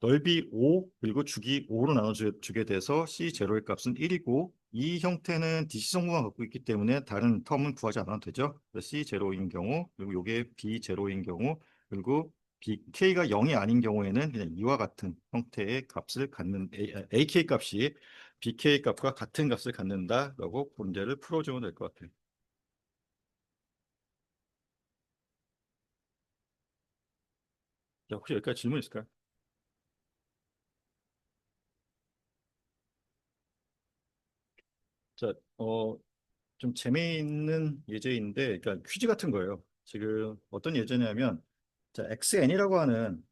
넓이 5 그리고 주기 5로 나눠주게 돼서 C0의 값은 1이고 이 형태는 DC 성분만 갖고 있기 때문에 다른 텀은 구하지 않아도 되죠. C0인 경우 그리고 이게 B0인 경우 그리고 K가 0이 아닌 경우에는 그냥 이와 같은 형태의 값을 갖는 AK 값이 BK 값과 같은 값을 갖는다라고 문제를 풀어주면 될 것 같아요. 자, 혹시 여기까지 질문 있을까요? 자, 좀 재미있는 예제인데, 그러니까 퀴즈 같은 거예요. 지금 어떤 예제냐면, 자, XN이라고 하는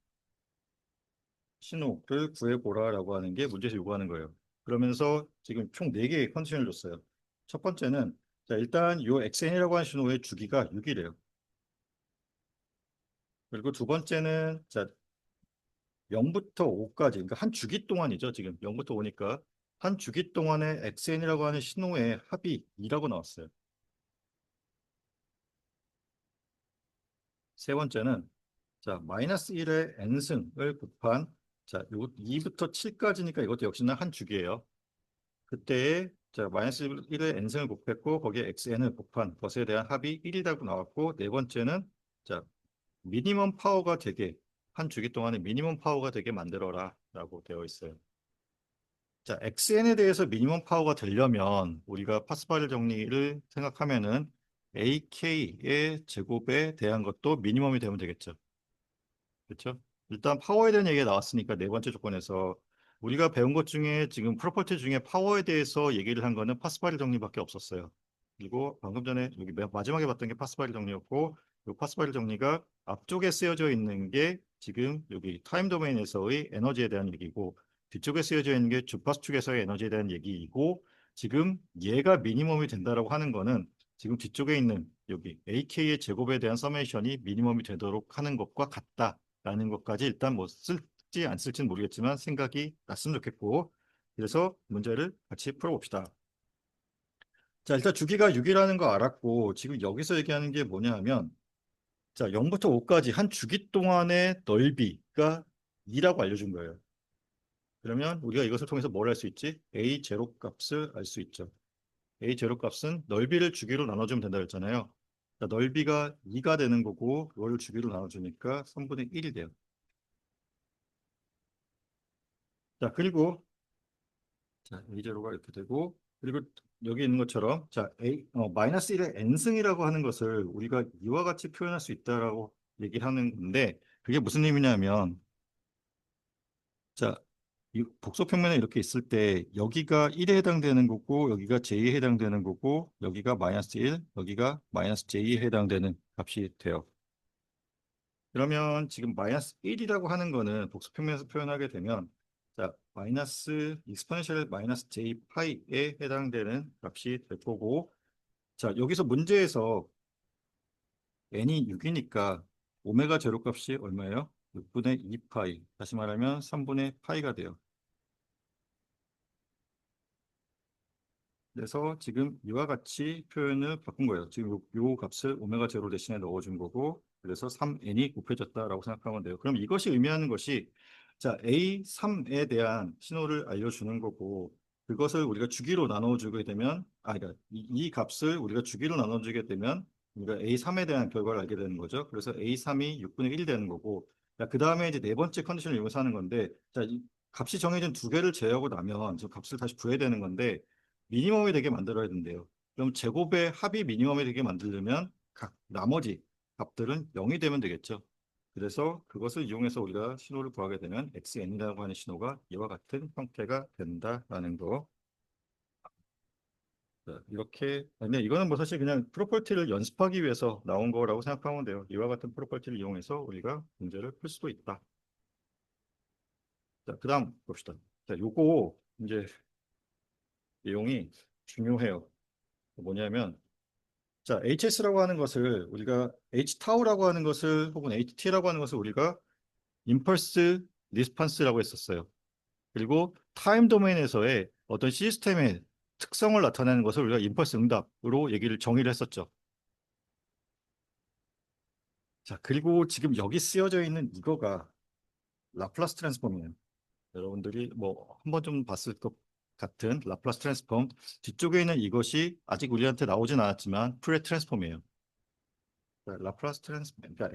신호를 구해보라라고 하는 게 문제에서 요구하는 거예요. 그러면서 지금 총 4개의 컨디션을 줬어요. 첫 번째는, 자, 일단 이 XN이라고 하는 신호의 주기가 6이래요. 그리고 두 번째는, 자, 0부터 5까지, 그러니까 한 주기 동안이죠. 지금 0부터 5니까. 한 주기 동안에 XN이라고 하는 신호의 합이 2라고 나왔어요. 세 번째는 자, 마이너스 1의 n승을 곱한 자, 요 2부터 7까지니까 이것도 역시나 한 주기예요. 그때에 자, 마이너스 1의 n승을 곱했고 거기에 xn을 곱한 것에 대한 합이 1이라고 나왔고 네 번째는 자, 미니멈 파워가 되게 한 주기 동안에 미니멈 파워가 되게 만들어라 라고 되어 있어요. 자, xn에 대해서 미니멈 파워가 되려면 우리가 파스칼 정리를 생각하면은 ak의 제곱에 대한 것도 미니멈이 되면 되겠죠. 그렇죠? 일단 파워에 대한 얘기가 나왔으니까 네 번째 조건에서 우리가 배운 것 중에 지금 프로퍼티 중에 파워에 대해서 얘기를 한 거는 파스칼 정리밖에 없었어요. 그리고 방금 전에 여기 마지막에 봤던 게 파스칼 정리였고, 이 파스칼 정리가 앞쪽에 쓰여져 있는 게 지금 여기 타임 도메인에서의 에너지에 대한 얘기고, 뒤쪽에 쓰여져 있는 게 주파수 축에서의 에너지에 대한 얘기이고, 지금 얘가 미니멈이 된다라고 하는 거는 지금 뒤쪽에 있는 여기 AK의 제곱에 대한 서메이션이 미니멈이 되도록 하는 것과 같다라는 것까지 일단 뭐 쓸지 안 쓸지는 모르겠지만 생각이 났으면 좋겠고, 그래서 문제를 같이 풀어봅시다. 자, 일단 주기가 6이라는 거 알았고, 지금 여기서 얘기하는 게 뭐냐 하면, 자, 0부터 5까지 한 주기 동안의 넓이가 2라고 알려준 거예요. 그러면 우리가 이것을 통해서 뭘 할 수 있지? A 제로 값을 알 수 있죠. A 제로 값은 넓이를 주기로 나눠주면 된다 그랬잖아요. 자, 넓이가 2가 되는 거고, 그걸 주기로 나눠주니까 3분의 1이 돼요. 자, 그리고 자, A 제로가 이렇게 되고, 그리고 여기 있는 것처럼 자, 마이너스 1의 n승이라고 하는 것을 우리가 이와 같이 표현할 수 있다라고 얘기하는 건데, 그게 무슨 의미냐면, 자, 이 복소 평면에 이렇게 있을 때 여기가 1에 해당되는 거고, 여기가 j에 해당되는 거고, 여기가 마이너스 1, 여기가 마이너스 j에 해당되는 값이 돼요. 그러면 지금 마이너스 1이라고 하는 거는 복수 평면에서 표현하게 되면, 자, 마이너스 익스포넨셜 마이너스 j 파이에 해당되는 값이 될 거고, 자, 여기서 문제에서 n이 6이니까 오메가 제로 값이 얼마예요? 6분의 2 파이. 다시 말하면 3분의 파이가 돼요. 그래서 지금 이와 같이 표현을 바꾼 거예요. 지금 요 값을 오메가 제로 대신에 넣어준 거고, 그래서 3n이 곱해졌다라고 생각하면 돼요. 그럼 이것이 의미하는 것이, 자, A3에 대한 신호를 알려주는 거고, 그것을 우리가 주기로 나눠주게 되면, 그러니까 이 값을 우리가 주기로 나눠주게 되면, 우리가 A3에 대한 결과를 알게 되는 거죠. 그래서 A3이 6분의 1이 되는 거고, 그 다음에 이제 네 번째 컨디션을 이용해서 하는 건데, 자, 이 값이 정해진 두 개를 제하고 나면, 저 값을 다시 구해야 되는 건데, 미니멈이 되게 만들어야 된대요. 그럼 제곱의 합이 미니멈이 되게 만들려면 각 나머지 값들은 0이 되면 되겠죠. 그래서 그것을 이용해서 우리가 신호를 구하게 되면 xn이라고 하는 신호가 이와 같은 형태가 된다라는 거. 자, 이렇게 근데 이거는 뭐 사실 그냥 프로퍼티를 연습하기 위해서 나온 거라고 생각하면 돼요. 이와 같은 프로퍼티를 이용해서 우리가 문제를 풀 수도 있다. 자, 그다음 봅시다. 자, 요거 이제 내용이 중요해요. 뭐냐면 자, HS라고 하는 것을 우리가 H타우라고 하는 것을 혹은 HT라고 하는 것을 우리가 임펄스 리스판스라고 했었어요. 그리고 타임 도메인에서의 어떤 시스템의 특성을 나타내는 것을 우리가 임펄스 응답으로 얘기를 정의를 했었죠. 자, 그리고 지금 여기 쓰여져 있는 이거가 라플라스 트랜스폼이에요. 여러분들이 뭐 한 번 좀 봤을 것 같은 라플라스 트랜스폼 뒤쪽에 있는 이것이 아직 우리한테 나오진 않았지만 프레 트랜스폼이에요. 라플라스 트랜스폼, 그러니까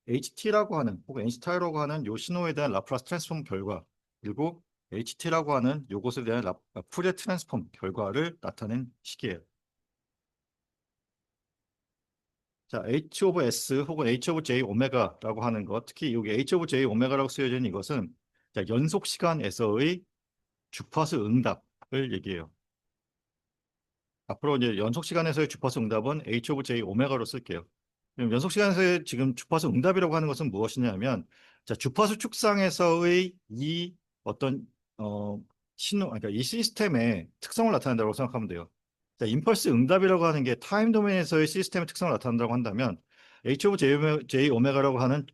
HT라고 하는 혹은 H타이라고 하는 요 신호에 대한 라플라스 트랜스폼 결과 그리고 HT라고 하는 요것에 대한 푸리에 트랜스폼 결과를 나타낸 식이에요. 자, H 오브 S 혹은 H 오브 J 오메가라고 하는 것, 특히 여기 H 오브 J 오메가라고 쓰여져 있는 이것은 자, 연속 시간에서의 주파수 응답을 얘기해요. 앞으로 이제 연속 시간에서의 주파수 응답은 H 오브 J 오메가로 쓸게요. 그럼 연속 시간에서의 지금 주파수 응답이라고 하는 것은 무엇이냐면, 자, 주파수 축상에서의 이 어떤 신호, 그러니까 이 시스템의 특성을 나타낸다고 생각하면 돼요. 자, 임펄스 응답이라고 하는 게 타임 도메인에서의 시스템의 특성을 나타낸다고 한다면, H 오브 J 오메가라고 하는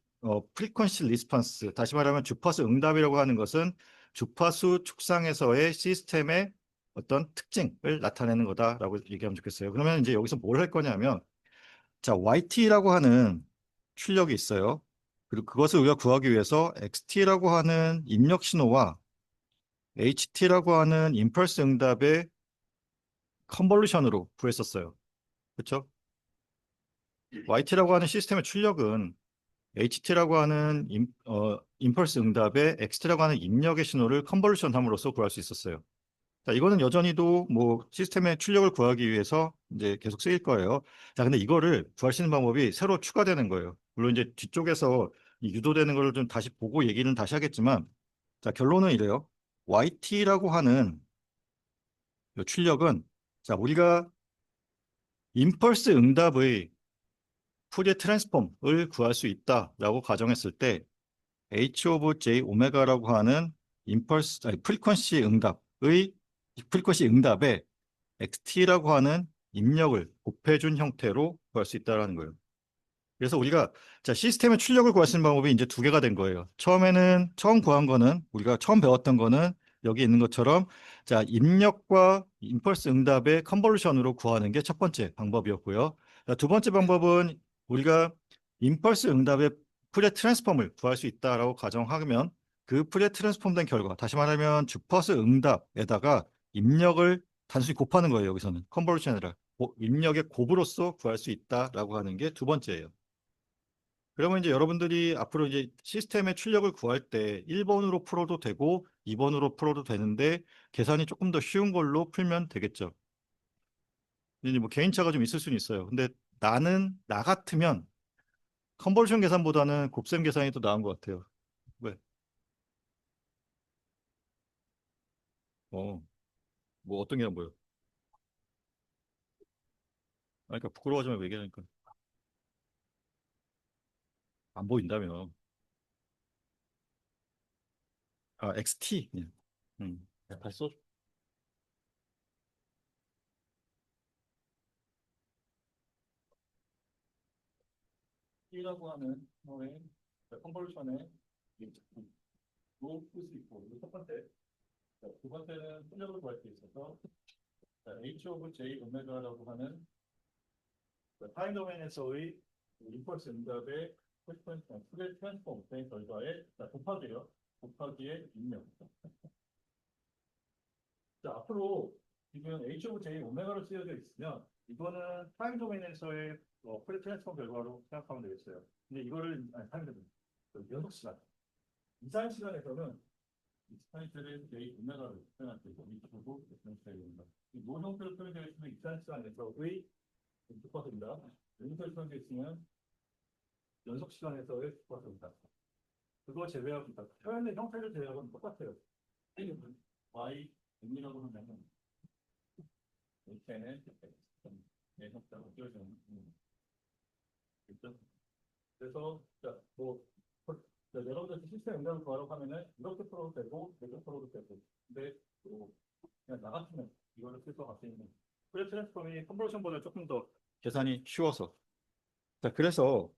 프리퀀시 리스판스, 다시 말하면 주파수 응답이라고 하는 것은 주파수 축상에서의 시스템의 어떤 특징을 나타내는 거다라고 얘기하면 좋겠어요. 그러면 이제 여기서 뭘 할 거냐면, 자, YT라고 하는 출력이 있어요. 그리고 그것을 우리가 구하기 위해서 XT라고 하는 입력 신호와 HT라고 하는 임펄스 응답의 컨볼루션으로 구했었어요. 그렇죠? YT라고 하는 시스템의 출력은 HT라고 하는 임펄스 응답에 XT라고 하는 입력의 신호를 컨볼루션함으로써 구할 수 있었어요. 자, 이거는 여전히도 뭐 시스템의 출력을 구하기 위해서 이제 계속 쓰일 거예요. 자, 근데 이거를 구할 수 있는 방법이 새로 추가되는 거예요. 물론 이제 뒤쪽에서 이 유도되는 걸 좀 다시 보고 얘기는 다시 하겠지만, 자, 결론은 이래요. YT라고 하는 이 출력은, 자, 우리가 임펄스 응답의 푸리에 트랜스폼을 구할 수 있다라고 가정했을 때 H 오브 J 오메가라고 하는 프리퀀시 응답의 프리퀀시 응답에 XT라고 하는 입력을 곱해준 형태로 구할 수 있다는 거예요. 그래서 우리가 자 시스템의 출력을 구할 수 있는 방법이 이제 두 개가 된 거예요. 처음 구한 거는 우리가 처음 배웠던 거는 여기 있는 것처럼 자 입력과 임펄스 응답의 컨볼루션으로 구하는 게 첫 번째 방법이었고요. 자, 두 번째 방법은 우리가 임펄스 응답의 푸리에 트랜스폼을 구할 수 있다라고 가정하면 그 푸리에 트랜스폼된 결과, 다시 말하면 주퍼스 응답에다가 입력을 단순히 곱하는 거예요. 여기서는 컨볼루션이 아니라 입력의 곱으로써 구할 수 있다라고 하는 게 두 번째예요. 그러면 이제 여러분들이 앞으로 이제 시스템의 출력을 구할 때 1번으로 풀어도 되고 2번으로 풀어도 되는데 계산이 조금 더 쉬운 걸로 풀면 되겠죠. 이제 뭐 개인차가 좀 있을 수는 있어요. 근데 나 같으면 컨버전 계산보다는 곱셈 계산이 더 나은 것 같아요. 왜? 어, 뭐 어떤 게 뭐요? 아, 그러니까 부끄러워하지 말고 얘기하니까 안 보인다며. 아, XT. 그냥. 벌써 T라고 하는 거의 컨버전에 로풀 수 있고 이게 첫 번째. 자, 두 번째는 출력을 구할 수 있어서 자, H 오브 J 오메가라고 하는 타임 도메인에서의 임펄스 응답의 프레 트랜스폼 된 결과에 자, 곱하기요. 곱하기의 입력. 자, 앞으로 지금 H 오브 J 오메가로 쓰여져 있으면 이거는 타임 도메인에서의 프레 트랜스폼 결과로 생각하면 되겠어요. 근데 이거를 타임 도메인 연속 시간 이상 시간에서는 익스파이트를 J 오메가로 표현할 때 이쪽으로 표현해야 됩니다. 이노 형태로 표현되어 있으면 이상 시간에서의 슈퍼입니다. 연속으로 표현되어 있으면 연속 시간에서의 슈퍼입니다. 그거 제외하고 표현의 형태를 제외하고는 똑같아요. Y M이라고 하면 H는 내 형태로 띄워주는 있죠. 그래서 자, 뭐 자, 여러분들 시스템 응답을 구하라고 하면은 이렇게 풀어도 되고 이렇게 풀어도 되고 근데 뭐 그냥 나 같으면 이거를 쓸 것 같으면 프레 트랜스폼이 컨버전보다 조금 더 계산이 쉬워서 자 그래서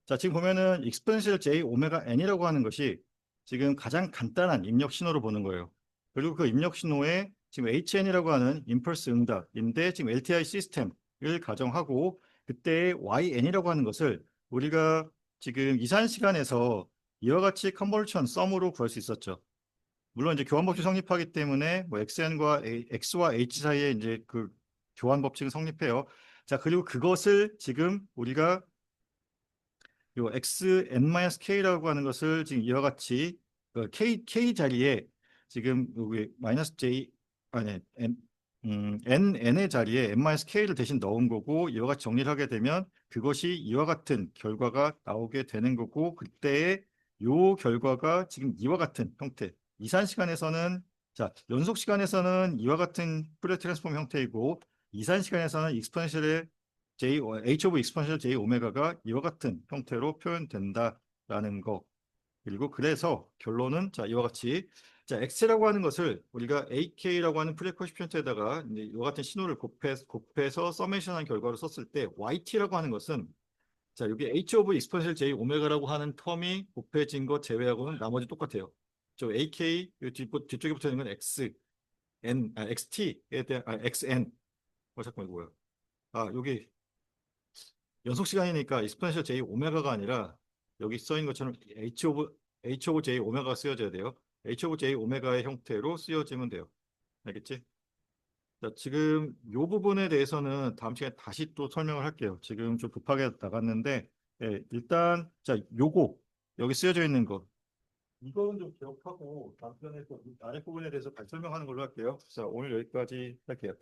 자 지금 보면은 익스포넨셜 J 오메가 N이라고 하는 것이 지금 가장 간단한 입력 신호로 보는 거예요. 그리고 그 입력 신호에 지금 HN이라고 하는 임펄스 응답인데 지금 LTI 시스템을 가정하고 그때 YN이라고 하는 것을 우리가 지금 이산 시간에서 이와 같이 컨볼루션 썸으로 구할 수 있었죠. 물론 이제 교환 법칙 성립하기 때문에 뭐 X와 H 사이에 이제 그 교환 법칙은 성립해요. 자, 그리고 그것을 지금 우리가 요 xn-k라고 하는 것을 지금 이와 같이 그 k 자리에 지금 여기 마이너스 j 아니 n의 자리에 n-k를 대신 넣은 거고 이와 같이 정리를 하게 되면 그것이 이와 같은 결과가 나오게 되는 거고 그때의 요 결과가 지금 이와 같은 형태 이산 시간에서는 자 연속 시간에서는 이와 같은 푸리어 트랜스폼 형태이고 이산 시간에서는 익스포넨셜의 H 오브 익스ponential J 오메가가 이와 같은 형태로 표현된다라는 거. 그리고 그래서 결론은 자 이와 같이 자 X라고 하는 것을 우리가 AK라고 하는 프리코시피언트에다가 이와 같은 신호를 곱해서 서메이션한 결과로 썼을 때 YT라고 하는 것은 자 여기 H 오브 익스포넨셜 J 오메가라고 하는 텀이 곱해진 것 제외하고는 나머지 똑같아요. 저 AK 뒤쪽에 붙어 있는 건 XT에 대한 XN 잠깐만 이거 뭐야? 여기 연속 시간이니까 익스포넨셜 J 오메가가 아니라 여기 써 있는 것처럼 H 오브 J 오메가가 쓰여져야 돼요. H 오브 J 오메가의 형태로 쓰여지면 돼요. 알겠지? 자, 지금 이 부분에 대해서는 다음 시간에 다시 또 설명을 할게요. 지금 좀 급하게 나갔는데, 예, 일단, 자, 요거, 여기 쓰여져 있는 거. 이거는 좀 기억하고, 다음 시간에 또 아랫부분에 대해서 다시 설명하는 걸로 할게요. 자, 오늘 여기까지 할게요.